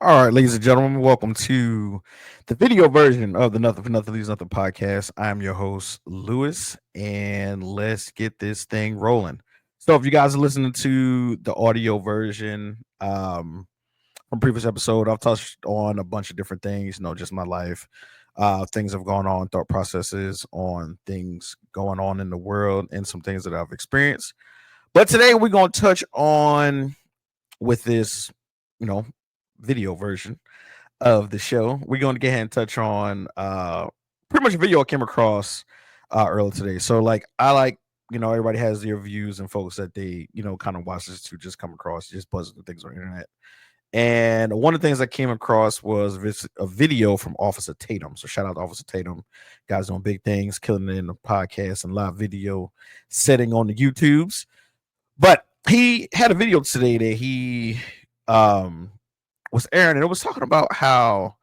All right, ladies and gentlemen, welcome to the video version of the Nothing for Nothing Leaves Nothing podcast. I'm your host, Lewis, and let's get this thing rolling. So, if you guys are listening to the audio version from previous episode, I've touched on a bunch of different things, just my life, things have gone on, thought processes on things going on in the world, and some things that I've experienced. But today we're going to touch on with this, you know, video version of the show. We're going to go ahead and touch on pretty much a video I came across earlier today. So like I like everybody has their views and folks that they kind of watch this to just come across just buzzing the things on the internet. And one of the things I came across was a video from Officer Tatum. So shout out to Officer Tatum, guys doing big things, killing it in the podcast and live video setting on the YouTubes. But he had a video today that he um was airing, and it was talking about how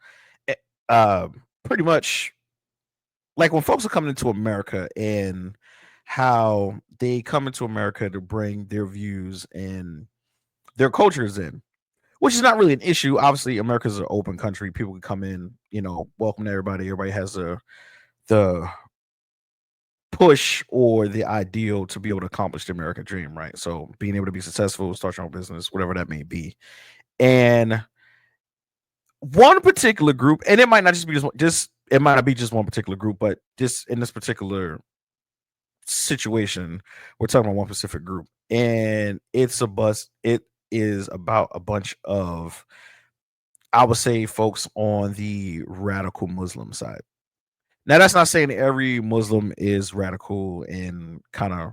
eh, uh pretty much like when folks are coming into America and how they come into America to bring their views and their cultures in, which is not really an issue. Obviously, America's an open country. People can come in, welcome to everybody. Everybody has the push or the ideal to be able to accomplish the American dream, right? So being able to be successful, start your own business, whatever that may be. And one particular group, and it might not just be just it might not be just one particular group, but just in this particular situation, we're talking about one specific group, and it is about a bunch of, I would say, folks on the radical Muslim side. Now, that's not saying every Muslim is radical and kind of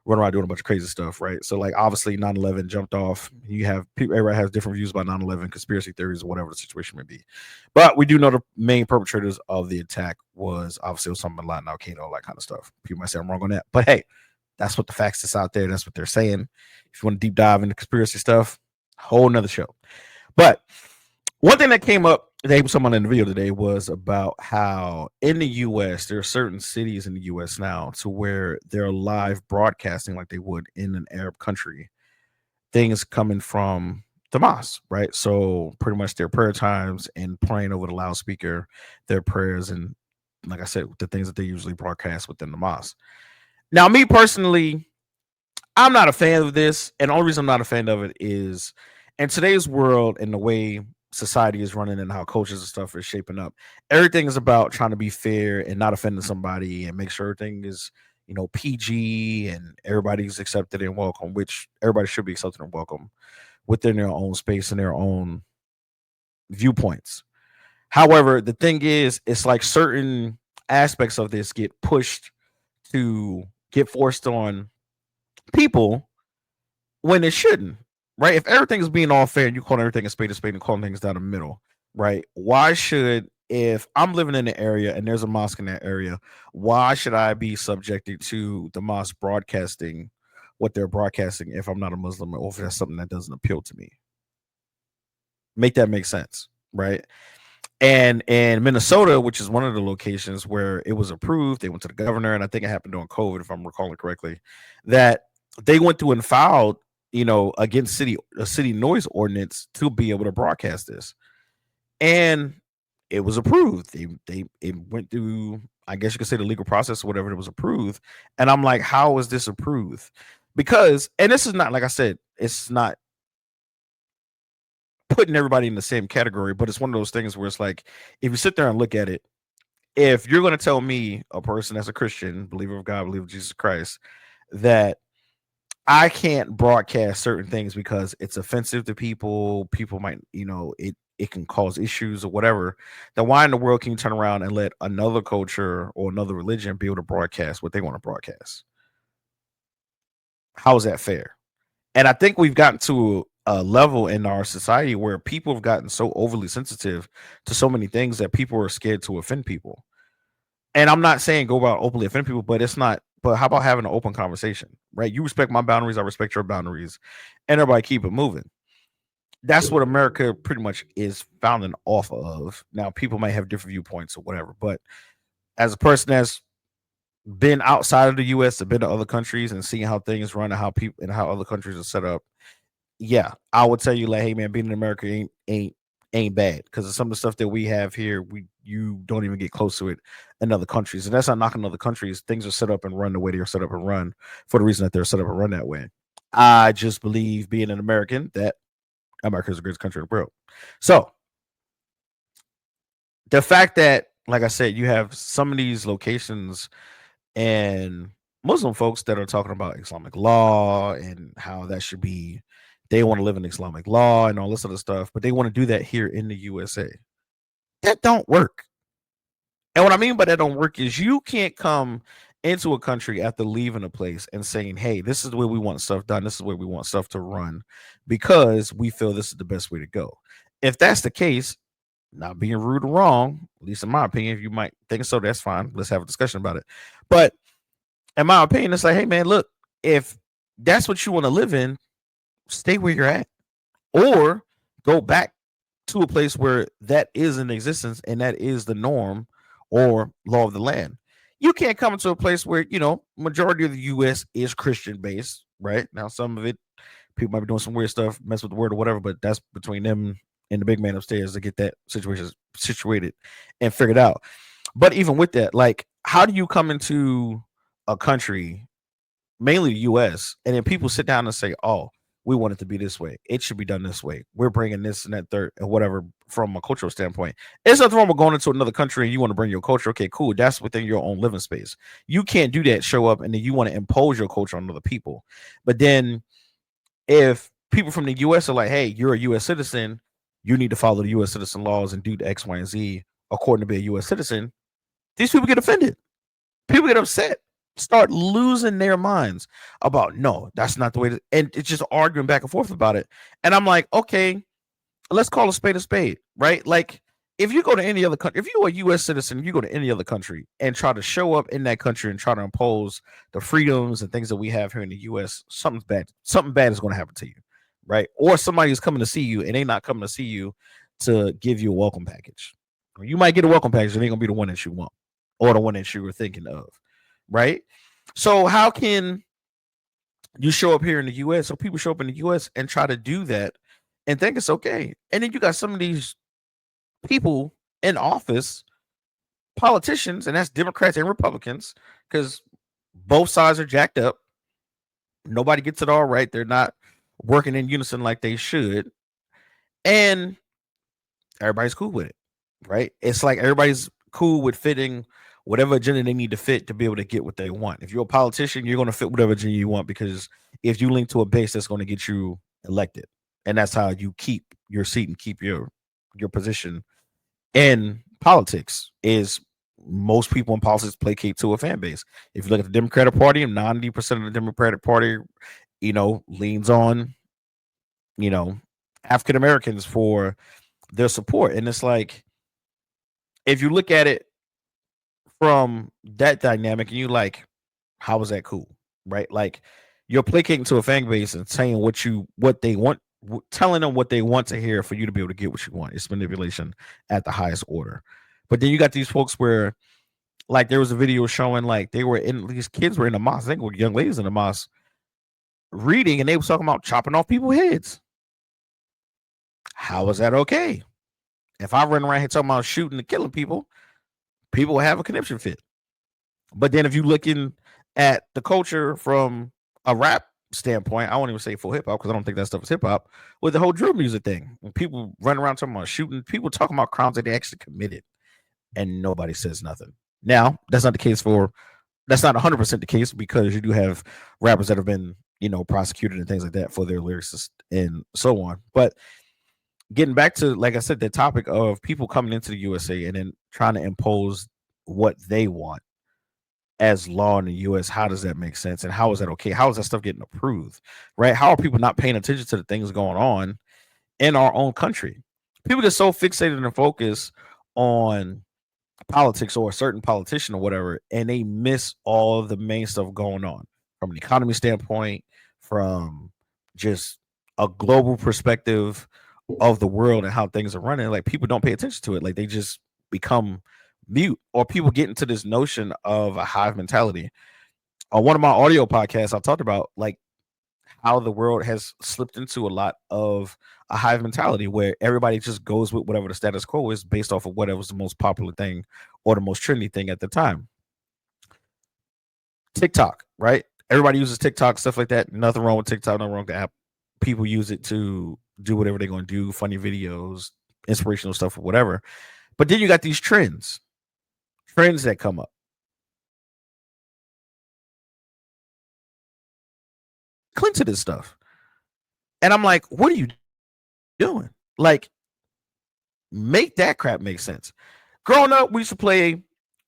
run around doing a bunch of crazy stuff, right? So, like, obviously, 9/11 jumped off. You have people, everybody has different views about 9/11, conspiracy theories, or whatever the situation may be. But we do know the main perpetrators of the attack was obviously Osama bin Laden, Al Qaeda, all that kind of stuff. People might say I'm wrong on that, but hey, that's what the facts that's out there. That's what they're saying. If you want to deep dive into conspiracy stuff, whole nother show. But one thing that came up today, someone in the video today, was about how in the US, there are certain cities in the US now to where they're live broadcasting like they would in an Arab country, things coming from the mosque, right? So pretty much their prayer times and praying over the loudspeaker, their prayers, and like I said, the things that they usually broadcast within the mosque. Now, me personally, I'm not a fan of this, and the only reason I'm not a fan of it is in today's world and the way society is running and how cultures and stuff is shaping up. Everything is about trying to be fair and not offending somebody and make sure everything is, PG and everybody's accepted and welcome, which everybody should be accepted and welcome within their own space and their own viewpoints. However, the thing is, it's like certain aspects of this get pushed to get forced on people when it shouldn't, right? If everything is being all fair and you call everything a spade and calling things down the middle, right? Why should, if I'm living in an area and there's a mosque in that area, why should I be subjected to the mosque broadcasting what they're broadcasting if I'm not a Muslim or if that's something that doesn't appeal to me? Make that make sense, right? And in Minnesota, which is one of the locations where it was approved, they went to the governor, and I think it happened during COVID, if I'm recalling correctly, that they went through and filed, against a city noise ordinance to be able to broadcast this, and it was approved. They it went through, I guess you could say, the legal process or whatever. It was approved, and I'm like, how is this approved? Because, and this is not, like I said, it's not putting everybody in the same category, but it's one of those things where it's like, if you sit there and look at it, if you're going to tell me, a person that's a Christian, believer of God, believer of Jesus Christ, that I can't broadcast certain things because it's offensive to people, people might, it can cause issues or whatever, then why in the world can you turn around and let another culture or another religion be able to broadcast what they want to broadcast? How is that fair? And I think we've gotten to a level in our society where people have gotten so overly sensitive to so many things that people are scared to offend people. And I'm not saying go about openly offend people, but it's not. But how about having an open conversation, right? You respect my boundaries, I respect your boundaries, and everybody keep it moving. That's what America pretty much is founding off of. Now, people might have different viewpoints or whatever, but as a person that's been outside of the U.S. and been to other countries and seeing how things run and how people and how other countries are set up, yeah, I would tell you, like, hey man, being in America ain't ain't bad, because some of the stuff that we have here, you don't even get close to it in other countries. And that's not knocking other countries. Things are set up and run the way they're set up and run for the reason that they're set up and run that way. I just believe, being an American, that America is the greatest country in the world. So the fact that, like I said, you have some of these locations and Muslim folks that are talking about Islamic law and how that should be, they want to live in Islamic law and all this other stuff, but they want to do that here in the USA. That don't work. And what I mean by that don't work is you can't come into a country after leaving a place and saying, hey, this is the way we want stuff done. This is where we want stuff to run because we feel this is the best way to go. If that's the case, not being rude or wrong, at least in my opinion, if you might think so, that's fine. Let's have a discussion about it. But in my opinion, it's like, hey, man, look, if that's what you want to live in, stay where you're at or go back to a place where that is in existence and that is the norm or law of the land. You can't come into a place where, majority of the US is Christian based, right? Now, some of it, people might be doing some weird stuff, mess with the word or whatever, but that's between them and the big man upstairs to get that situation situated and figured out. But even with that, like, how do you come into a country, mainly the US, and then people sit down and say, oh, we want it to be this way. It should be done this way. We're bringing this and that third and whatever from a cultural standpoint. It's nothing wrong with going into another country and you want to bring your culture. Okay, cool. That's within your own living space. You can't do that, show up, and then you want to impose your culture on other people. But then if people from the US are like, hey, you're a US citizen, you need to follow the US citizen laws and do the X, Y, and Z according to be a US citizen, these people get offended. People get upset, start losing their minds about, no, that's not the way to, and it's just arguing back and forth about it. And I'm like, okay, let's call a spade, right? Like, if you go to any other country, if you're a US citizen, you go to any other country and try to show up in that country and try to impose the freedoms and things that we have here in the US, something bad is going to happen to you, right? Or somebody's coming to see you and they not coming to see you to give you a welcome package. Or you might get a welcome package, and it ain't gonna be the one that you want or the one that you were thinking of, right? So how can you show up here in the US, or people show up in the US and try to do that and think it's okay? And then you got some of these people in office, politicians, and that's Democrats and Republicans, because both sides are jacked up. Nobody gets it all right. They're not working in unison like they should. And everybody's cool with it, right? It's like everybody's cool with fitting whatever agenda they need to fit to be able to get what they want. If you're a politician, you're going to fit whatever agenda you want, because if you link to a base, that's going to get you elected. And that's how you keep your seat and keep your position in politics. Is most people in politics placate to a fan base. If you look at the Democratic Party, 90% of the Democratic Party, leans on, African Americans for their support. And it's like, if you look at it from that dynamic and you like, how is that cool? Right? Like, you're placating to a fan base and saying what they want, telling them what they want to hear for you to be able to get what you want. It's manipulation at the highest order. But then you got these folks where, like, there was a video showing like these kids were in the mosque, I think were young ladies in the mosque reading, and they were talking about chopping off people's heads. How is that okay? If I run around here talking about shooting and killing people, people have a conniption fit. But then if you looking at the culture from a rap standpoint, I won't even say full hip hop because I don't think that stuff is hip hop, with the whole drill music thing. When people run around talking about shooting, people talking about crimes that they actually committed, and nobody says nothing. Now, that's not the case that's not 100% the case, because you do have rappers that have been, prosecuted and things like that for their lyrics and so on. But getting back to, like I said, the topic of people coming into the USA and then trying to impose what they want as law in the US, how does that make sense? And how is that okay? How is that stuff getting approved? Right? How are people not paying attention to the things going on in our own country? People get so fixated and focused on politics or a certain politician or whatever, and they miss all of the main stuff going on from an economy standpoint, from just a global perspective of the world and how things are running. Like, people don't pay attention to it. Like, they just become mute, or people get into this notion of a hive mentality. On one of my audio podcasts, I talked about, like, how the world has slipped into a lot of a hive mentality where everybody just goes with whatever the status quo is based off of whatever's the most popular thing or the most trendy thing at the time. TikTok, right? Everybody uses TikTok, stuff like that. Nothing wrong with TikTok, nothing wrong with the app. People use it to do whatever they're going to do, funny videos, inspirational stuff, or whatever. But then you got these trends that come up. Cling to this stuff. And I'm like, what are you doing? Like, make that crap make sense. Growing up, we used to play,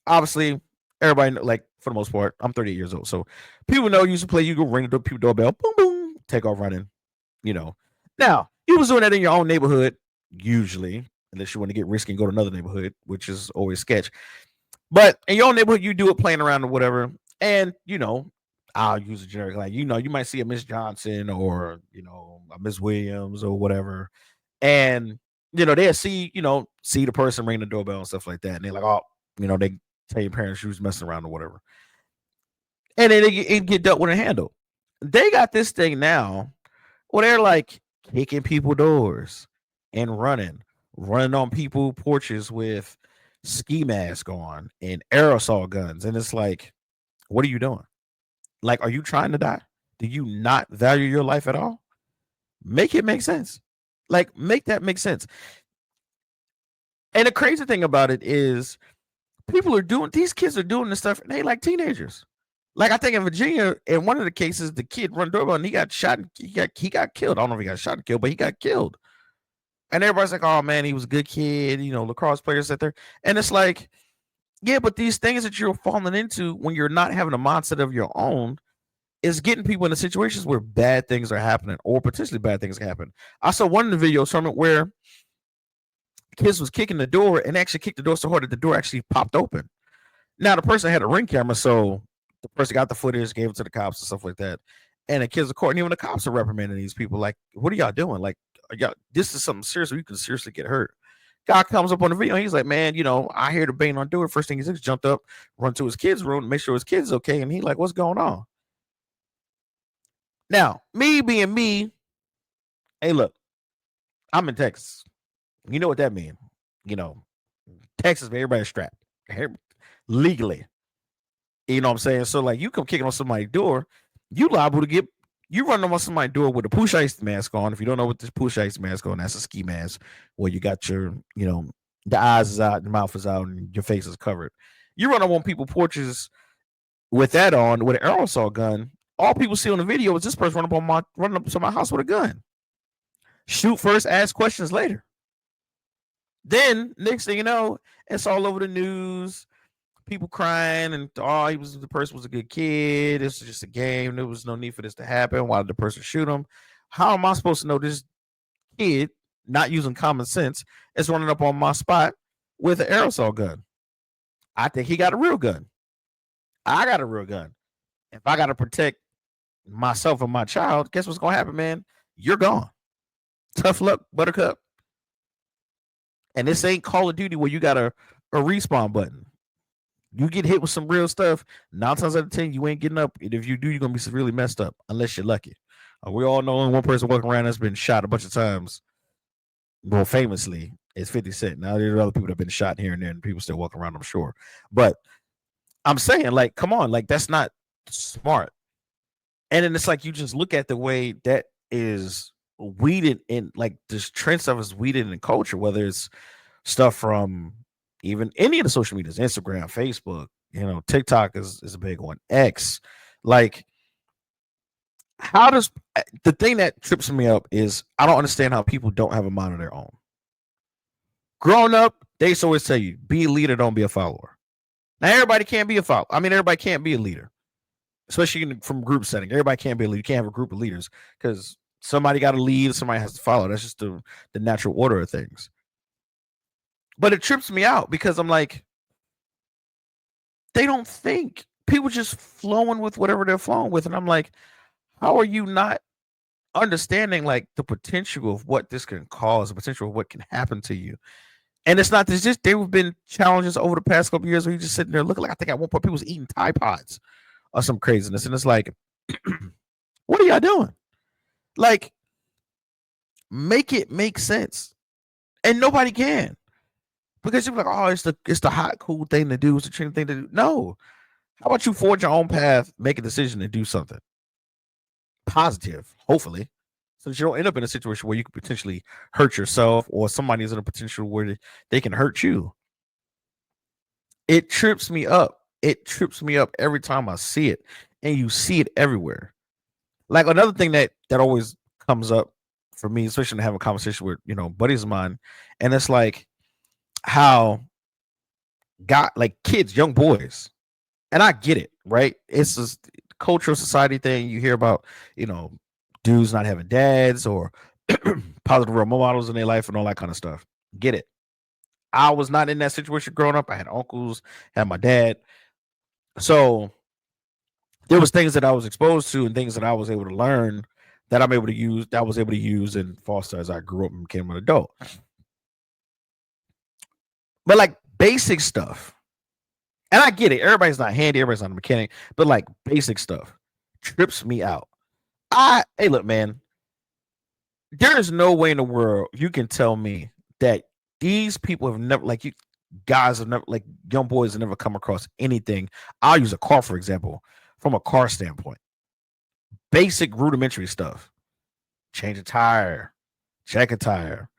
obviously, everybody, like, for the most part, I'm 38 years old. So people know you used to play, you go ring the people doorbell, boom, boom, take off running, you know. Now, you was doing that in your own neighborhood, usually, unless you want to get risky and go to another neighborhood, which is always sketch. But in your own neighborhood, you do it playing around or whatever. And, I'll use a generic line. You might see a Miss Johnson or, a Miss Williams or whatever. And, they'll see the person ring the doorbell and stuff like that. And they're like, oh, they tell your parents she was messing around or whatever. And then it get dealt with a handle. They got this thing now where they're like kicking people doors and running on people porches with ski mask on and aerosol guns. And it's like, what are you doing? Like, are you trying to die? Do you not value your life at all? Make it make sense. Like, make that make sense. And the crazy thing about it is these kids are doing this stuff and they like teenagers. Like, I think in Virginia, in one of the cases, the kid run doorbell and he got shot. He got killed. I don't know if he got shot and killed, but he got killed. And everybody's like, oh man, he was a good kid, lacrosse players out there. And it's like, yeah, but these things that you're falling into when you're not having a mindset of your own is getting people into situations where bad things are happening or potentially bad things happen. I saw one of the videos from it where kids was kicking the door and actually kicked the door so hard that the door actually popped open. Now, the person had a Ring camera, so the person got the footage, gave it to the cops and stuff like that. And the kids are caught, and even the cops are reprimanding these people. Like, what are y'all doing? Like, this is something serious where you can seriously get hurt. Guy comes up on the video. He's like, man, I hear the bang on door. First thing he did, jumped up, run to his kid's room, make sure his kid's okay. And he like, what's going on? Now, me being me, hey, look, I'm in Texas. You know what that means? Texas, everybody's strapped legally. You know what I'm saying? So, like, you come kicking on somebody's door, you liable to get you run on somebody's door with a push ice mask on. If you don't know what this push ice mask on, that's a ski mask where you got your, the eyes is out, the mouth is out, and your face is covered. You run on people's porches with that on, with an aerosol gun. All people see on the video is this person running up to my house with a gun. Shoot first, ask questions later. Then next thing you know, it's all over the news. People crying and the person was a good kid. This was just a game. There was no need for this to happen. Why did the person shoot him? How am I supposed to know this kid, not using common sense, is running up on my spot with an aerosol gun? I think he got a real gun. I got a real gun. If I got to protect myself and my child, guess what's going to happen, man? You're gone. Tough luck, buttercup. And this ain't Call of Duty where you got a respawn button. You get hit with some real stuff, 9 times out of 10, you ain't getting up. And if you do, you're going to be severely messed up, unless you're lucky. We all know only one person walking around that's been shot a bunch of times. Well, famously, it's 50 Cent. Now, there are other people that have been shot here and there, and people still walking around, I'm sure. But I'm saying, like, come on, like, that's not smart. And then it's like you just look at the way that is weeded in, like, this trend stuff is weeded in culture, whether it's stuff from even any of the social medias, Instagram, Facebook, TikTok is a big one, X. Like, how does the thing that trips me up is I don't understand how people don't have a mind of their own. Growing up, they used to always tell you, be a leader, don't be a follower. Now, everybody can't be a follower. I mean, everybody can't be a leader, especially from group setting. Everybody can't be a leader. You can't have a group of leaders because somebody got to lead, somebody has to follow. That's just the natural order of things. But it trips me out because I'm like, they don't think. People just flowing with whatever they're flowing with. And I'm like, how are you not understanding, like, the potential of what this can cause, the potential of what can happen to you? And it's not, there have been challenges over the past couple of years where you just sitting there looking like, I think at one point people was eating Tide Pods or some craziness. And it's like, what are y'all doing? Like, make it make sense. And nobody can. Because you're like, oh, it's the hot, cool thing to do. It's the trending thing to do. No. How about you forge your own path, make a decision, and do something positive, hopefully, so that you don't end up in a situation where you could potentially hurt yourself or somebody's in a potential where they can hurt you. It trips me up. It trips me up every time I see it, and you see it everywhere. Like another thing that always comes up for me, especially to have a conversation with buddies of mine, and it's like how like kids, young boys, and I get it, right? It's a cultural society thing. You hear about dudes not having dads or positive role models in their life and all that kind of stuff. Get it. I was not in that situation growing up. I had uncles, had my dad. So there was things that I was exposed to and things that I was able to learn that I was able to use and foster as I grew up and became an adult. But like basic stuff, and I get it. Everybody's not handy. Everybody's not a mechanic. But like basic stuff trips me out. Hey, look, man. There is no way in the world you can tell me that these people have never, like, you guys have never, like, young boys have never come across anything. I'll use a car, for example, from a car standpoint. Basic rudimentary stuff. Change a tire, check a tire.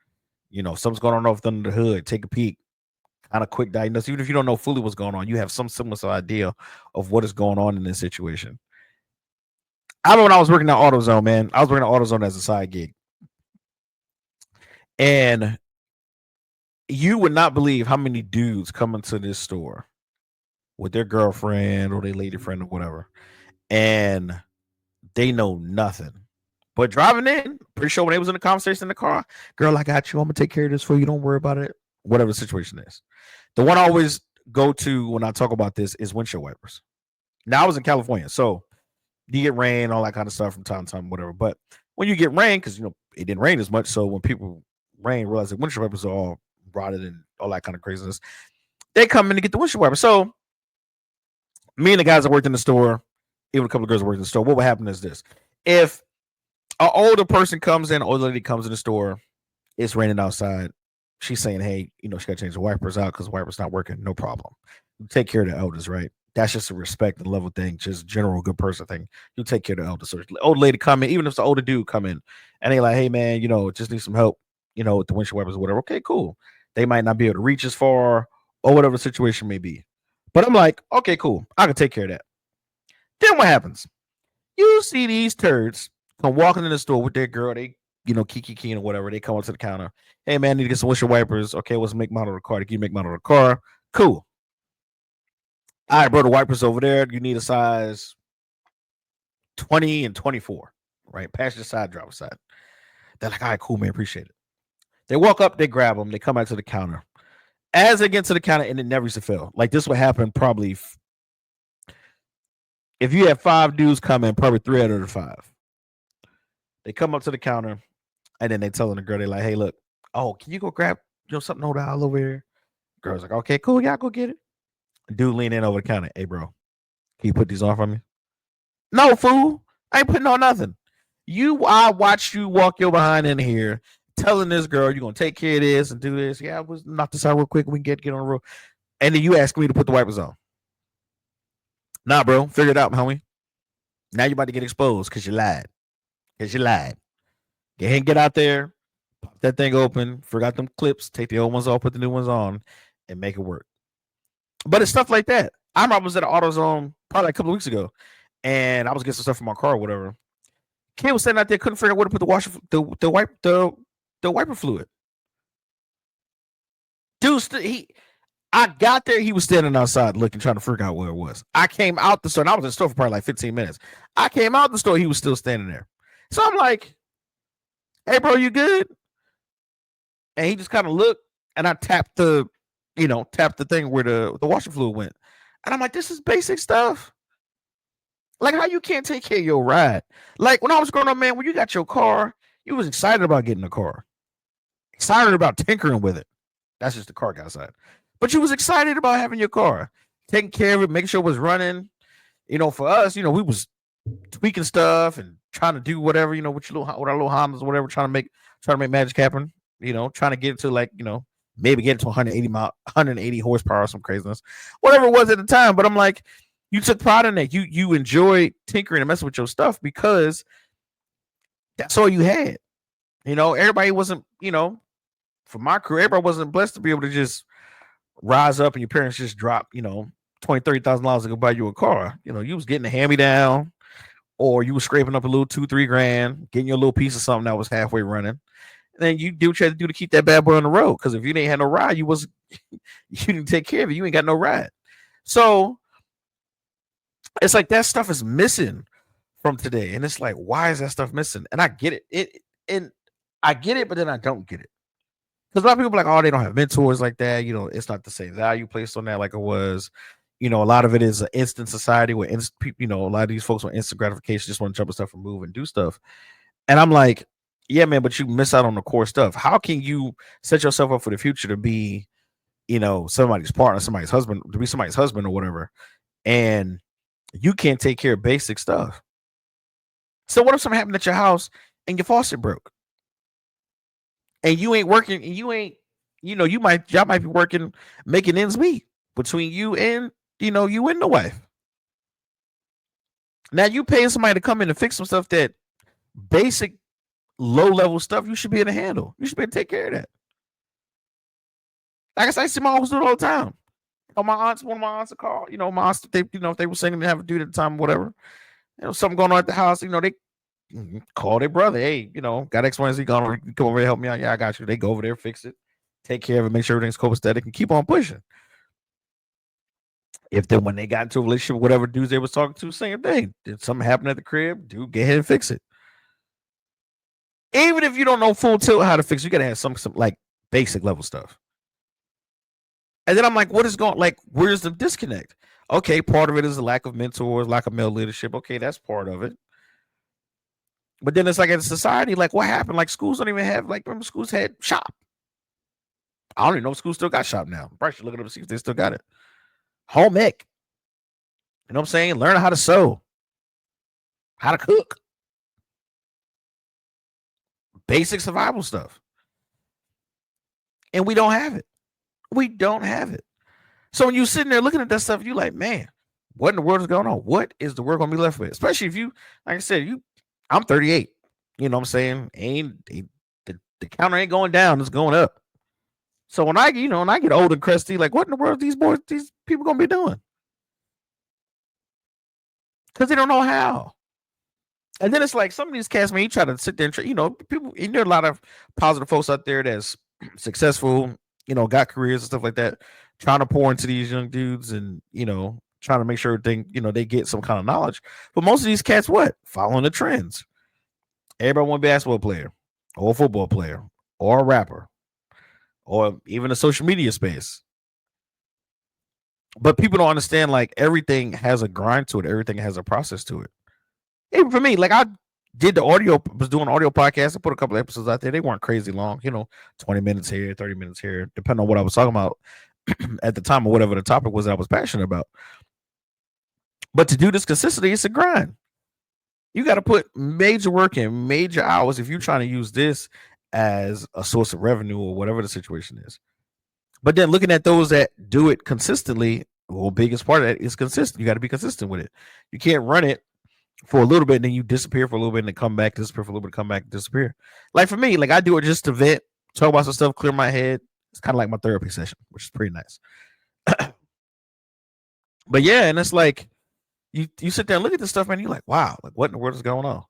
Something's going on under the hood. Take a peek. Kind of quick diagnosis. Even if you don't know fully what's going on, you have some semblance of idea of what is going on in this situation. I remember when I was working at AutoZone, man. I was working at AutoZone as a side gig. And you would not believe how many dudes come into this store with their girlfriend or their lady friend or whatever, and they know nothing. But driving in, pretty sure when they was in the conversation in the car, girl, I got you. I'm gonna take care of this for you. Don't worry about it. Whatever the situation is. The one I always go to when I talk about this is windshield wipers. Now I was in California, so you get rain, all that kind of stuff from time to time, whatever. But when you get rain, because it didn't rain as much, so when people rain, realize that windshield wipers are all rotted and all that kind of craziness, they come in to get the windshield wiper. So me and the guys that worked in the store, even a couple of girls that worked in the store, what would happen is this: if an older person comes in, older lady comes in the store, it's raining outside, she's saying, hey, she got to change the wipers out because the wipers not working. No problem. You take care of the elders, right? That's just a respect and level thing, just general good person thing. You take care of the elders. So old lady come in, even if it's an older dude come in, and they like, hey man, just need some help, with the windshield wipers or whatever. Okay, cool. They might not be able to reach as far or whatever the situation may be. But I'm like, okay, cool. I can take care of that. Then what happens? You see these turds come walking in the store with their girl. They, kiki or whatever. They come up to the counter. Hey, man, I need to get some windshield wipers. Okay, what's the make model of the car? Can you make model of the car? Cool. All right, bro, the wipers over there. You need a size 20 and 24, right? Passenger side, driver side. They're like, all right, cool, man, appreciate it. They walk up, they grab them, they come back to the counter. As they get to the counter, and it never used to fail. Like this would happen probably if you have 5 dudes come in, probably 3 out of the 5. They come up to the counter, and then they telling the girl, they're like, hey, look, oh, can you go grab something on the aisle over here? Girl's like, okay, cool, yeah, I'll go get it. Dude lean in over the counter. Hey, bro, can you put these on for me? No, fool. I ain't putting on nothing. I watched you walk your behind in here telling this girl you're going to take care of this and do this. Yeah, I was knock this out real quick. We can get on the road. And then you ask me to put the wipers on. Nah, bro. Figure it out, homie. Now you're about to get exposed because you lied. Go ahead and get out there. Pop that thing open. Forgot them clips. Take the old ones off. Put the new ones on and make it work. But it's stuff like that. I was at an AutoZone probably a couple of weeks ago, and I was getting some stuff from my car or whatever. Kid was standing out there, couldn't figure out where to put the wiper fluid. Dude, I got there, he was standing outside looking, trying to figure out where it was. I came out the store, and I was in the store for probably like 15 minutes. I came out the store, he was still standing there. So I'm like, hey, bro, you good? And he just kind of looked, and I tapped the thing where the washer fluid went. And I'm like, this is basic stuff. Like, how you can't take care of your ride? Like, when I was growing up, man, when you got your car, you was excited about getting a car. Excited about tinkering with it. That's just the car guy side. But you was excited about having your car. Taking care of it, making sure it was running. For us, we was tweaking stuff and trying to do whatever, with your with our little Hondas or whatever, trying to make magic happen, trying to get it to like, maybe get it to 180 horsepower or some craziness, whatever it was at the time. But I'm like, you took pride in that. You enjoyed tinkering and messing with your stuff because that's all you had. Everybody wasn't, for my career, everybody wasn't blessed to be able to just rise up and your parents just drop, $20,000-$30,000 to go buy you a car. You was getting a hand me down, or you were scraping up a little 2-3 grand, getting your little piece of something that was halfway running. And then you do what you had to do to keep that bad boy on the road. Because if you didn't have no ride, you didn't take care of it. You ain't got no ride. So it's like that stuff is missing from today. And it's like, why is that stuff missing? And I get it. And I get it, but then I don't get it. Because a lot of people are like, oh, they don't have mentors like that. It's not the same value placed on that like it was. A lot of it is an instant society where, a lot of these folks on instant gratification just want to jump and stuff and move and do stuff. And I'm like, yeah, man, but you miss out on the core stuff. How can you set yourself up for the future to be, somebody's partner, somebody's husband, to be somebody's husband or whatever, and you can't take care of basic stuff? So what if something happened at your house and your faucet broke? And you ain't working, and y'all might be working, making ends meet between you and you and the wife. Now you paying somebody to come in and fix some stuff that basic low level stuff you should be able to handle. You should be able to take care of that. Like I said, I see my uncles do it all the time. One of my aunts would call, my aunts, if they were singing, they have a dude at the time, whatever. Something going on at the house, they call their brother. Hey, got X, Y, and Z going on. Come over here, help me out. Yeah, I got you. They go over there, fix it, take care of it, make sure everything's copacetic, and keep on pushing. If then when they got into a relationship with whatever dudes they was talking to, same thing. Did something happen at the crib? Dude, get ahead and fix it. Even if you don't know full tilt how to fix it, you gotta have some like basic level stuff. And then I'm like, what is going, like, where's the disconnect? Okay, part of it is the lack of mentors, lack of male leadership. Okay, that's part of it. But then it's like in society, like what happened? Like schools don't even have, like, remember schools had shop. I don't even know if schools still got shop now. Probably should look it up to see if they still got it. Home ec. You know what I'm saying? Learn how to sew, how to cook, basic survival stuff. And we don't have it. We don't have it. So when you're sitting there looking at that stuff, you're like, man, what in the world is going on? What is the world going to be left with? Especially if you, like I said, I'm 38. You know what I'm saying? The counter ain't going down, it's going up. So when I get old and crusty, like what in the world these people gonna be doing? Because they don't know how. And then it's like some of these cats, man, you try to sit there and people, and there are a lot of positive folks out there that's successful, got careers and stuff like that, trying to pour into these young dudes and, trying to make sure they get some kind of knowledge. But most of these cats, what? Following the trends. Everybody want to be a basketball player or a football player or a rapper or even a social media space. But people don't understand, like, everything has a grind to it. Everything has a process to it. Even for me, like, I was doing audio podcasts. I put a couple of episodes out there. They weren't crazy long, 20 minutes here, 30 minutes here, depending on what I was talking about at the time or whatever the topic was that I was passionate about. But to do this consistently, it's a grind. You got to put major work in, major hours if you're trying to use this as a source of revenue or whatever the situation is. But then looking at those that do it consistently, well, biggest part of that is consistent. You got to be consistent with it. You can't run it for a little bit and then you disappear for a little bit and then come back, disappear for a little bit, come back, disappear. Like for me, like I do it just to vent, talk about some stuff, clear my head. It's kind of like my therapy session, which is pretty nice. But yeah, and it's like you sit there and look at this stuff, man. You're like, wow, like what in the world is going on?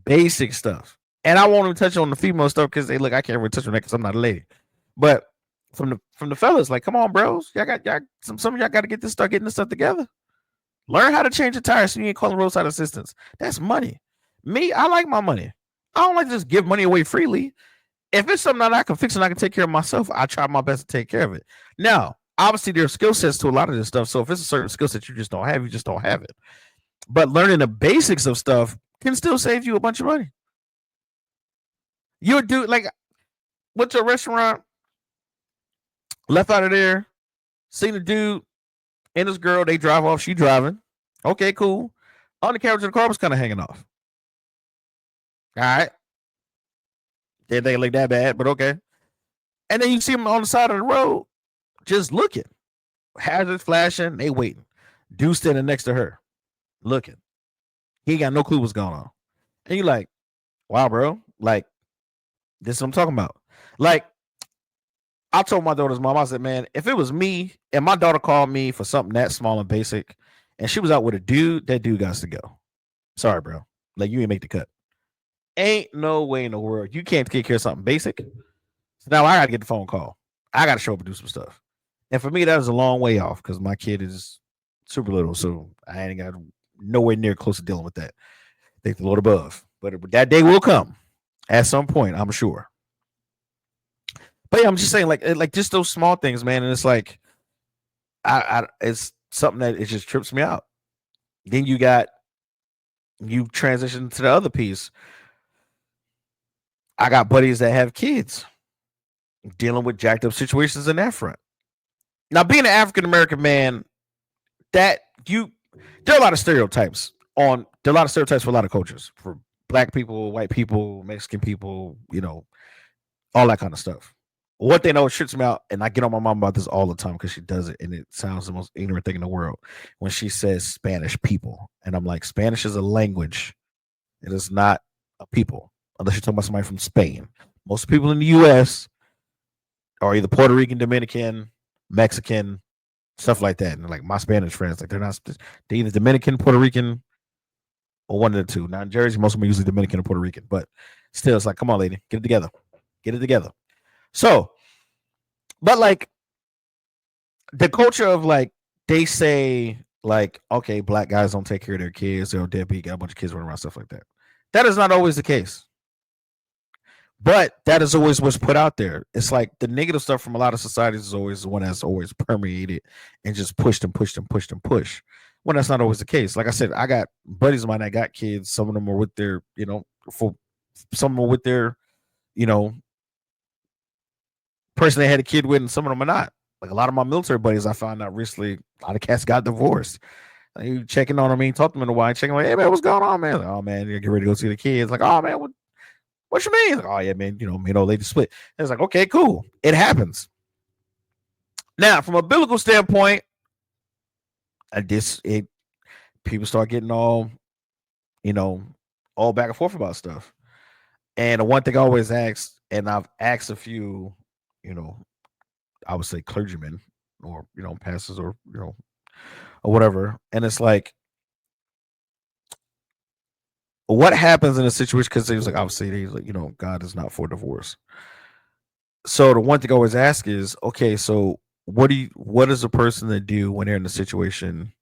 Basic stuff. And I won't even touch on the female stuff because they look, I can't really touch on that because I'm not a lady. But from the fellas, like, come on, bros, y'all some of y'all got to start getting this stuff together. Learn how to change a tire so you ain't calling roadside assistance. That's money. Me, I like my money. I don't like to just give money away freely. If it's something that I can fix and I can take care of myself, I try my best to take care of it. Now, obviously, there are skill sets to a lot of this stuff. So if it's a certain skill set you just don't have, you just don't have it. But learning the basics of stuff can still save you a bunch of money. You would do, like, went to a restaurant, left out of there, seen a dude and this girl, they drive off, she driving. Okay, cool. Undercarriage of the car was kind of hanging off. All right. Didn't think it looked that bad, but okay. And then you see him on the side of the road, just looking. Hazards flashing, they waiting. Dude standing next to her, looking. He ain't got no clue what's going on. And you're like, wow, bro. Like, this is what I'm talking about. Like, I told my daughter's mom, I said, man, if it was me and my daughter called me for something that small and basic, and she was out with a dude, that dude got to go. Sorry, bro. Like, you ain't make the cut. Ain't no way in the world. You can't take care of something basic. So now I got to get the phone call. I got to show up and do some stuff. And for me, that was a long way off because my kid is super little. So I ain't got nowhere near close to dealing with that. Thank the Lord above. But that day will come at some point, I'm sure. But yeah, I'm just saying, like just those small things, man. And it's like, it's something that it just trips me out. Then you transition to the other piece. I got buddies that have kids dealing with jacked up situations in that front. Now, being an African American man, there are a lot of stereotypes there are a lot of stereotypes for a lot of cultures, for black people, white people, Mexican people, all that kind of stuff. One thing that trips me out, and I get on my mom about this all the time because she does it, and it sounds the most ignorant thing in the world when she says Spanish people. And I'm like, Spanish is a language. It is not a people, unless you're talking about somebody from Spain. Most people in the U.S. are either Puerto Rican, Dominican, Mexican, stuff like that. And like my Spanish friends, like they're either Dominican, Puerto Rican, or one of the two. Now in Jersey, most of them are usually Dominican or Puerto Rican, but still, it's like, come on, lady, get it together. So, but like the culture of like they say like, okay, black guys don't take care of their kids, they're deadbeat, got a bunch of kids running around, stuff like that. That is not always the case. But that is always what's put out there. It's like the negative stuff from a lot of societies is always the one that's always permeated and just pushed and pushed and pushed and pushed. When that's not always the case. Like I said, I got buddies of mine that got kids. Some of them are with their, some are with their, person they had a kid with, and some of them are not. Like a lot of my military buddies, I found out recently, a lot of cats got divorced. You checking on them, talk to them in a while, checking like, hey man, what's going on, man? Like, oh man, you get ready to go see the kids. Like, oh man, what you mean? Like, oh yeah, man, me and old lady split. And it's like, okay, cool. It happens. Now, from a biblical standpoint, people start getting all back and forth about stuff. And the one thing I always ask, and I've asked a few, I would say clergymen or pastors or or whatever, and it's like, what happens in a situation? Because he was like, obviously, he's like, God is not for divorce. So the one thing I always ask is, okay, so what does a person that do when they're in a situation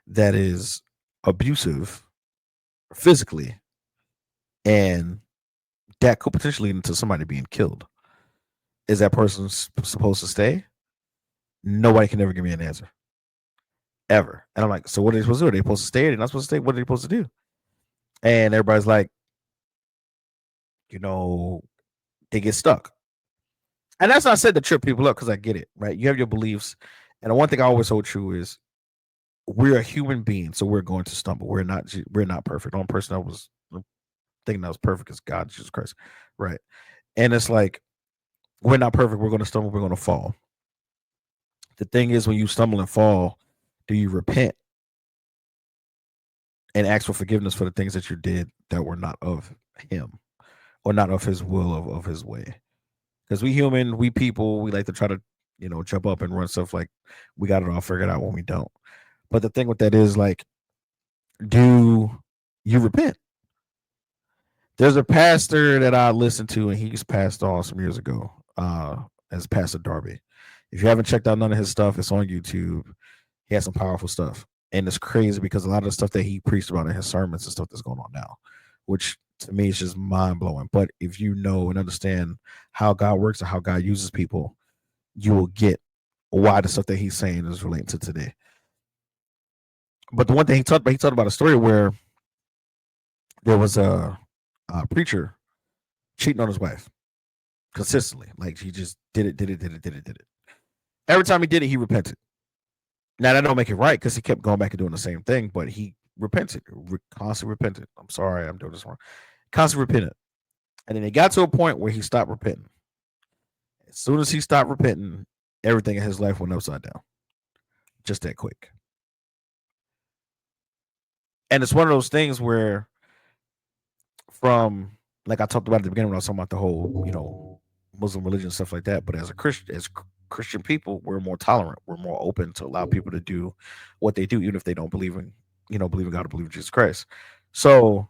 that is abusive physically, and that could potentially lead into somebody being killed? Is that person supposed to stay? Nobody can ever give me an answer, ever. And I'm like, so what are they supposed to do? Are they supposed to stay? They're not supposed to stay. What are they supposed to do? And everybody's like, they get stuck. And that's not said to trip people up, because I get it, right? You have your beliefs. And the one thing I always hold true is we're a human being, so we're going to stumble. We're not perfect. The only person that was thinking that was perfect is God, Jesus Christ, right? And it's like, we're not perfect. We're going to stumble. We're going to fall. The thing is, when you stumble and fall, do you repent and ask for forgiveness for the things that you did that were not of Him or not of His will, of His way? Because we human, we people, we like to try to, jump up and run stuff like we got it all figured out when we don't. But the thing with that is, like, do you repent? There's a pastor that I listened to, and he's passed on some years ago, as Pastor Darby. If you haven't checked out none of his stuff, it's on YouTube. He has some powerful stuff. And it's crazy because a lot of the stuff that he preached about in his sermons is stuff that's going on now, which to me is just mind blowing. But if you know and understand how God works and how God uses people, you will get why the stuff that he's saying is relating to today. But the one thing he talked about a story where there was a preacher cheating on his wife consistently. Like, he just did it. Every time he did it, he repented. Now, that don't make it right, because he kept going back and doing the same thing, but he repented, constantly repented. I'm sorry, I'm doing this wrong. Constantly repented. And then it got to a point where he stopped repenting. As soon as he stopped repenting, everything in his life went upside down. Just that quick. And it's one of those things where, from like I talked about at the beginning when I was talking about the whole, Muslim religion stuff like that. But as a Christian, Christian people, we're more tolerant. We're more open to allow people to do what they do, even if they don't believe in, believe in God or believe in Jesus Christ. So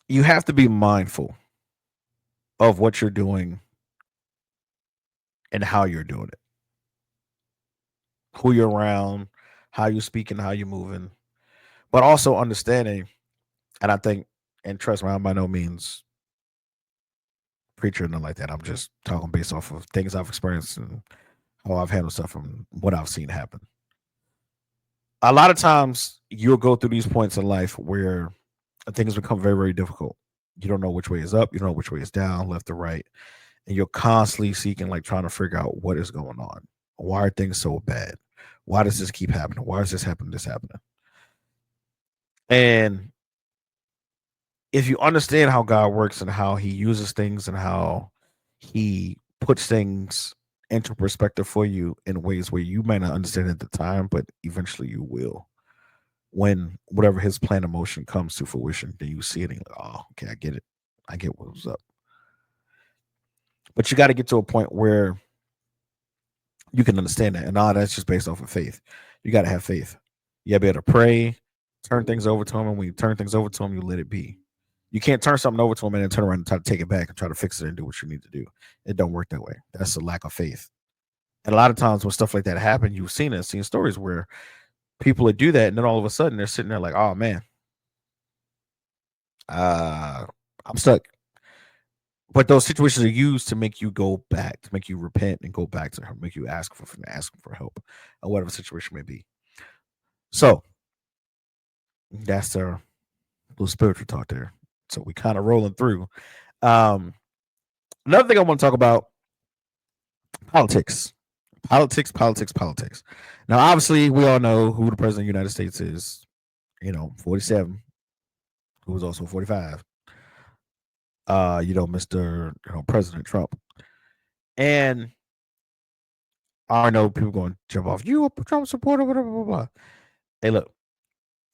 you have to be mindful of what you're doing and how you're doing it, who you're around, how you speaking, how you're moving, but also understanding. And I think, and trust me, I'm by no means preacher or nothing like that. I'm just talking based off of things I've experienced and how I've handled stuff and what I've seen happen. A lot of times you'll go through these points in life where things become very, very difficult. You don't know which way is up, you don't know which way is down, left or right. And you're constantly seeking, like trying to figure out what is going on. Why are things so bad? Why does this keep happening? Why is this happening? This happening? And if you understand how God works and how he uses things and how he puts things into perspective for you in ways where you might not understand at the time, but eventually you will. When whatever his plan of motion comes to fruition, then you see it and you're like, oh, okay, I get it. I get what was up. But you got to get to a point where you can understand that. And all that's just based off of faith. You got to have faith. You got to be able to pray, turn things over to him. And when you turn things over to him, you let it be. You can't turn something over to him and then turn around and try to take it back and try to fix it and do what you need to do. It don't work that way. That's a lack of faith. And a lot of times when stuff like that happens, you've seen stories where people would do that, and then all of a sudden they're sitting there like, oh man, I'm stuck. But those situations are used to make you go back, to make you repent and go back to her, make you ask for help, or whatever situation may be. So that's our little spiritual talk there. So we kind of rolling through. Um, Another thing I want to talk about: politics. Politics. Now, obviously, we all know who the president of the United States is. 47, who was also 45. Mr. President Trump. And I know people going to jump off. You a Trump supporter, blah, blah, blah, blah. Hey, look,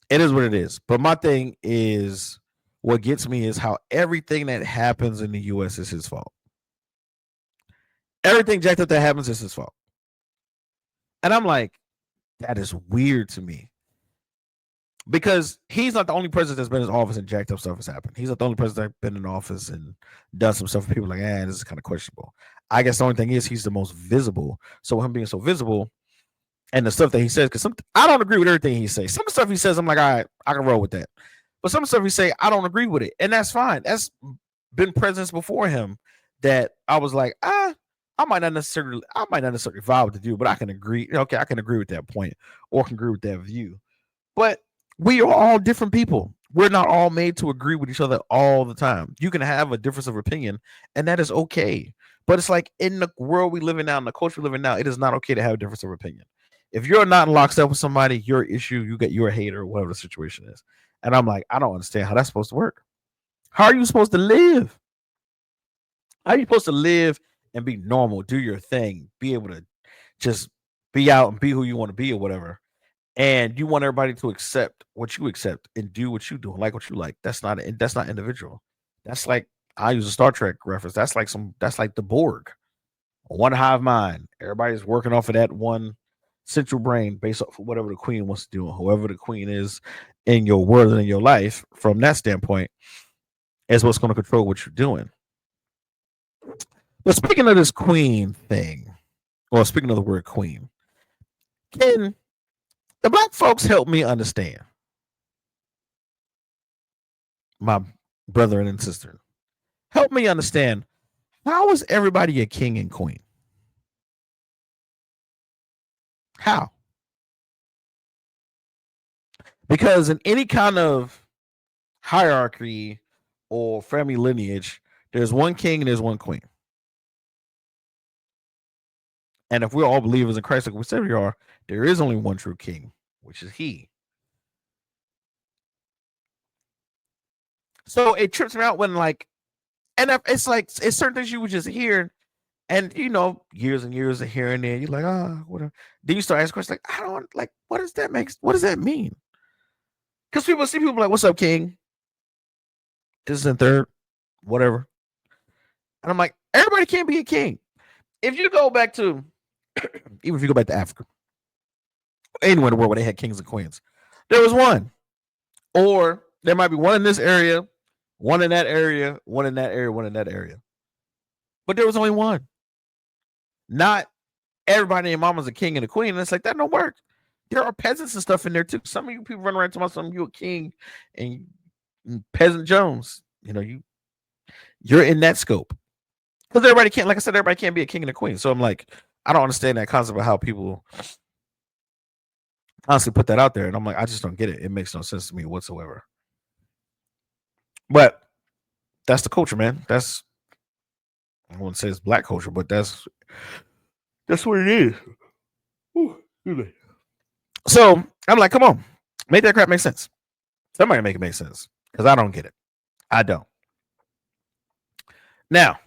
it is what it is. But my thing is, what gets me is how everything that happens in the U.S. is his fault. Everything jacked up that happens is his fault. And I'm like, that is weird to me. Because he's not the only president that's been in office and jacked up stuff has happened. He's not the only president that's been in office and done some stuff. People are like, this is kind of questionable. I guess the only thing is he's the most visible. So him being so visible and the stuff that he says, because I don't agree with everything he says. Some stuff he says, I'm like, all right, I can roll with that. But some stuff he say, I don't agree with it. And that's fine. That's been presidents before him that I was like, I might not necessarily vibe to do, but I can agree. Okay, I can agree with that point or can agree with that view. But we are all different people. We're not all made to agree with each other all the time. You can have a difference of opinion, and that is okay. But it's like in the world we live in now, in the culture we live in now, it is not okay to have a difference of opinion. If you're not in lockstep with somebody, your issue, you're a hater, or whatever the situation is. And I'm like, I don't understand how that's supposed to work. How are you supposed to live? How are you supposed to live and be normal, do your thing, be able to just be out and be who you want to be or whatever? And you want everybody to accept what you accept and do what you do and like what you like. That's not individual. That's like, I use a Star Trek reference. That's like the Borg, one hive mind. Everybody's working off of that one central brain based off of whatever the queen wants to do, and whoever the queen is in your world and in your life. From that standpoint, is what's going to control what you're doing. But speaking of this queen thing, or speaking of the word queen, can the black folks help me understand, my brother and sister? Help me understand, how is everybody a king and queen? How? Because in any kind of hierarchy or family lineage, there's one king and there's one queen. And if we're all believers in Christ, like we said we are, there is only one true king, which is he. So it trips me out when like, and it's like it's certain things you would just hear, and years and years of hearing it, you're like, whatever. Then you start asking questions like, I don't like, what does that make? What does that mean? Because people see people like, what's up, King? This and third, whatever. And I'm like, everybody can't be a king. If you go back to, even if you go back to Africa, anywhere in the world where they had kings and queens, there was one. Or there might be one in this area, one in that area, one in that area, one in that area. But there was only one. Not everybody and mama's a king and a queen. And it's like, that don't work. There are peasants and stuff in there too. Some of you people run around to some of you a king and peasant Jones. You're in that scope. Because everybody can't, like I said, everybody can't be a king and a queen. So I'm like, I don't understand that concept of how people constantly put that out there. And I'm like, I just don't get it. It makes no sense to me whatsoever. But that's the culture, man. That's, I wouldn't say it's black culture, but that's what it is. Ooh, so I'm like, come on, make that crap make sense. Somebody make it make sense, because I don't get it. I don't. Now,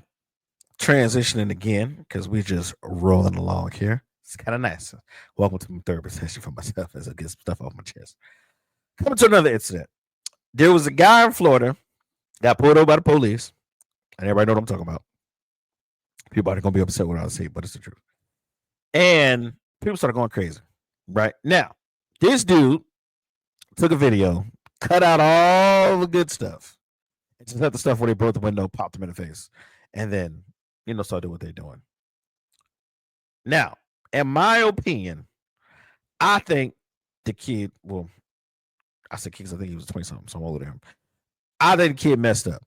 transitioning again, because we're just rolling along here. It's kind of nice. Welcome to my therapy session for myself as I get stuff off my chest. Coming to another incident. There was a guy in Florida got pulled over by the police, and everybody know what I'm talking about. People are going to be upset with what I say, but it's the truth. And people started going crazy. Right now, this dude took a video, cut out all the good stuff, and just had the stuff where they broke the window, popped them in the face, and then start doing what they're doing. Now, in my opinion, I think the kid, well, I said kids, I think he was 20-something, so I'm older than him. I think the kid messed up.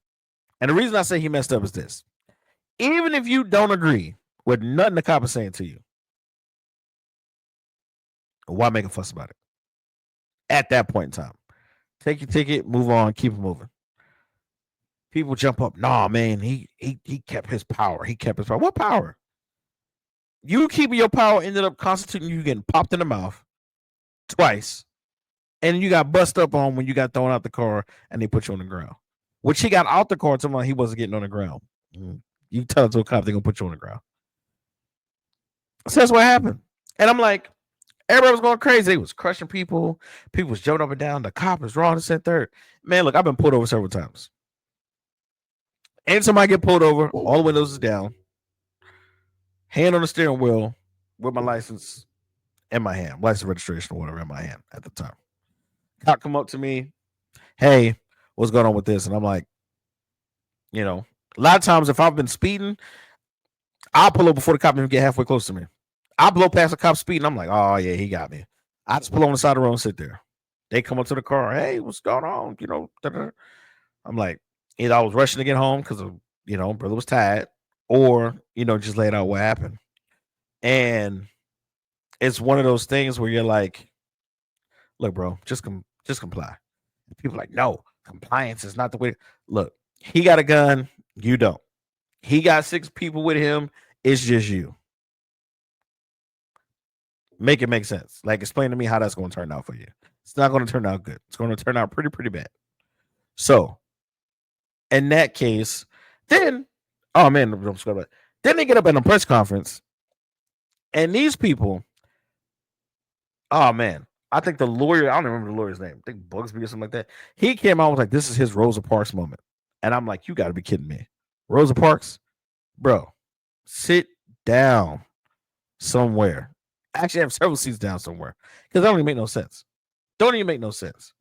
And the reason I say he messed up is this. Even if you don't agree with nothing the cop is saying to you, why make a fuss about it? At that point in time, take your ticket, move on, keep it moving. People jump up. Nah, man, he kept his power. He kept his power. What power? You keeping your power ended up constituting you getting popped in the mouth twice, and you got bust up on when you got thrown out the car and they put you on the ground. Which he got out the car to he wasn't getting on the ground. You tell it to a cop, they're gonna put you on the ground. So that's what happened. And I'm like, everybody was going crazy. They was crushing people. People was jumping up and down. The cop was wrong. This and third. Man, look, I've been pulled over several times. Anytime I get pulled over, all the windows is down. Hand on the steering wheel with my license in my hand. License registration or whatever in my hand at the time. Cop come up to me. Hey, what's going on with this? And I'm like, a lot of times if I've been speeding, I'll pull up before the cop even get halfway close to me. I blow past the cop speeding. I'm like, oh yeah, he got me. I just pull on the side of the road and sit there. They come up to the car. Hey, what's going on? I'm like, either I was rushing to get home because of, brother was tired, or, just laid out what happened. And it's one of those things where you're like, look, bro, just comply. People are like, no, compliance is not the way. Look, he got a gun. You don't. He got 6 people with him. It's just you. Make it make sense. Like, explain to me how that's going to turn out for you. It's not going to turn out good. It's going to turn out pretty bad. So, in that case, then, oh man, then they get up in a press conference, and these people, oh man, I think the lawyer, I don't remember the lawyer's name. I think Bugsby or something like that. He came out with like, this is his Rosa Parks moment. And I'm like, you got to be kidding me. Rosa Parks? Bro, sit down somewhere. Actually, have several seats down somewhere. Because that don't even make no sense. Don't even make no sense.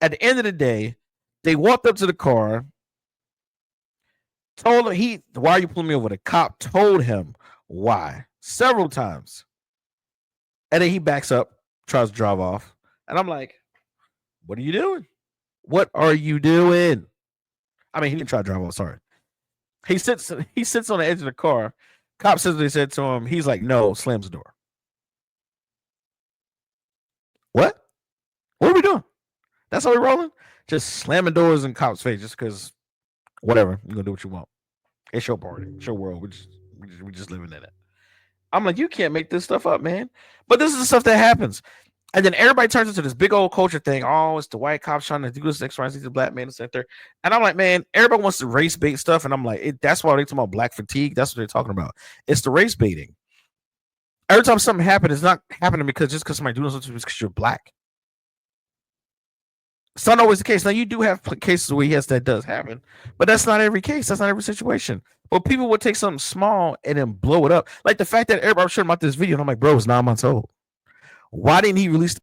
At the end of the day, they walked up to the car, told him, why are you pulling me over? The cop told him why several times. And then he backs up, tries to drive off. And I'm like, what are you doing? What are you doing? I mean, he didn't try to drive off, sorry. He sits on the edge of the car. Cop says what they said to him. He's like, no, slams the door. What? What are we doing? That's how we're rolling? Just slamming doors in cops' face just because, whatever, you're going to do what you want. It's your party. It's your world. We just living in it. I'm like, you can't make this stuff up, man. But this is the stuff that happens. And then everybody turns into this big old culture thing. Oh, it's the white cops trying to do this, X, Y, Z, the black man, etc. And I'm like, man, everybody wants to race bait stuff. And I'm like, that's why they talking about black fatigue. That's what they're talking about. It's the race baiting. Every time something happens, it's not happening because just because somebody doing something because you're black. It's not always the case. Now you do have cases where yes, that does happen, but that's not every case. That's not every situation. But people would take something small and then blow it up. Like the fact that everybody was showing about this video, and I'm like, bro, it's 9 months old. Why didn't he release?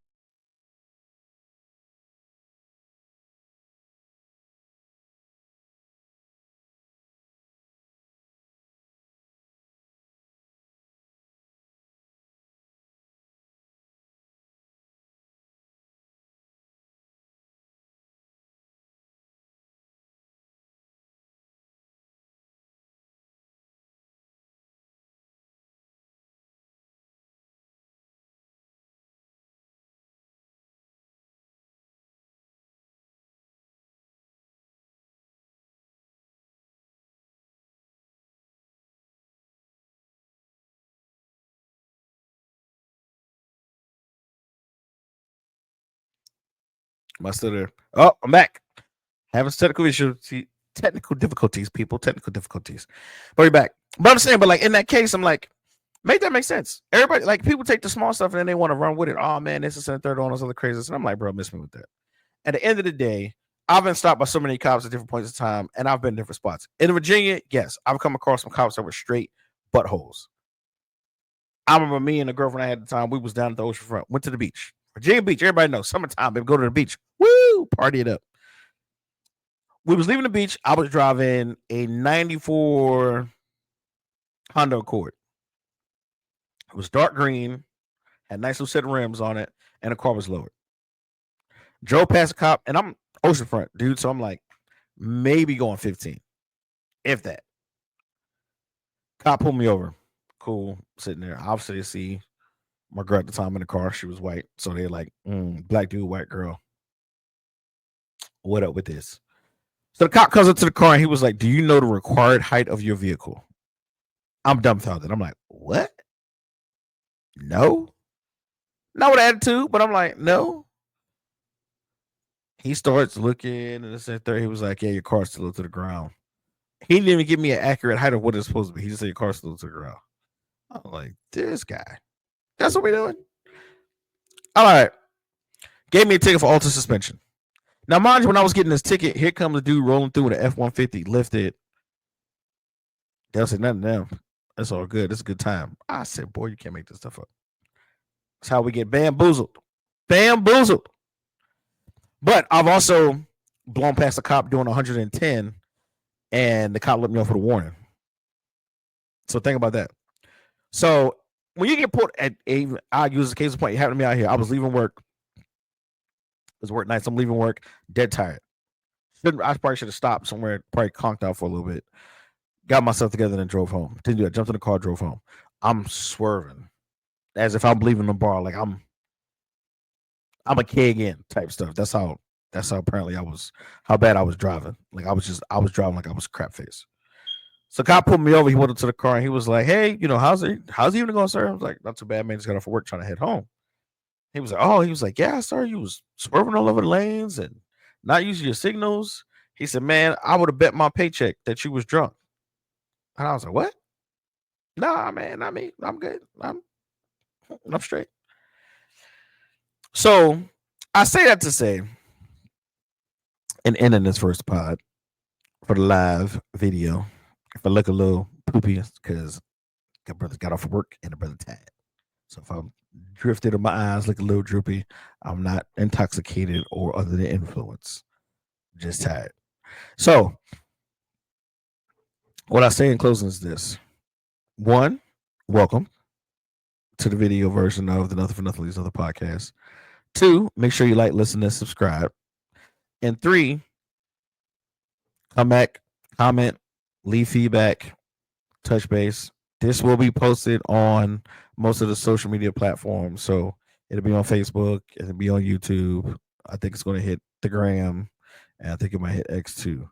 Am I still there? Oh, I'm back. Having technical issues, technical difficulties, people, technical difficulties. But we're back. But I'm saying, but like in that case, I'm like, make that make sense. Everybody, like people take the small stuff and then they want to run with it. Oh man, this is and third on those other crazies. And I'm like, bro, miss me with that. At the end of the day, I've been stopped by so many cops at different points in time, and I've been in different spots. In Virginia, yes, I've come across some cops that were straight buttholes. I remember me and the girlfriend I had at the time, we was down at the ocean front, went to the beach. Virginia Beach, everybody knows, summertime, baby, go to the beach. Woo, party it up. We was leaving the beach. I was driving a 94 Honda Accord. It was dark green, had nice little set of rims on it, and the car was lowered. Drove past a cop, and I'm oceanfront, dude. So I'm like, maybe going 15, if that. Cop pulled me over. Cool, sitting there. Obviously, I see my girl at the time in the car. She was white, so they're like, black dude, white girl. What up with this? So the cop comes up to the car and he was like, "Do you know the required height of your vehicle?" I'm dumbfounded. I'm like, "What? No." Not with attitude, but I'm like, "No." He starts looking and sit there. He was like, "Yeah, your car's still to the ground." He didn't even give me an accurate height of what it's supposed to be. He just said your car's still to the ground. I'm like, this guy. That's what we're doing. All right. Gave me a ticket for alter suspension. Now, mind you, when I was getting this ticket, here comes a dude rolling through with an F-150 lifted. They'll say nothing to them. That's all good. It's a good time. I said, boy, you can't make this stuff up. That's how we get bamboozled. Bamboozled. But I've also blown past a cop doing 110, and the cop let me off with a warning. So think about that. So when you get pulled at I use the case of point, it happened to me out here. I was leaving work. It was work nights. I'm leaving work, dead tired. I probably should have stopped somewhere, probably conked out for a little bit. Got myself together and drove home. Didn't do that. Jumped in the car, drove home. I'm swerving as if I'm leaving the bar. Like I'm a keg in type stuff. That's how apparently how bad I was driving. Like I was driving like I was crap face. So cop pulled me over. He went into the car and he was like, "Hey, how's the evening going, sir?" I was like, "Not too bad, man. Just got off of work trying to head home." He was like, "Oh," he was like, "Yeah, sir, you was swerving all over the lanes and not using your signals." He said, "Man, I would have bet my paycheck that you was drunk." And I was like, "What?" Nah, man, not me. I'm good. I'm straight. So I say that to say, and ending this first pod for the live video, if I look a little poopy, because my brother got off of work and the brother tired. So if I'm drifted or my eyes look a little droopy, I'm not intoxicated or under the influence. Just tired. So what I say in closing is this. One, welcome to the video version of the Nothing for Nothing Leaves Other podcast. Two, make sure you like, listen, and subscribe. And three, come back, comment, leave feedback, touch base. This will be posted on most of the social media platforms. So it'll be on Facebook, it'll be on YouTube. I think it's going to hit the gram, and I think it might hit X too.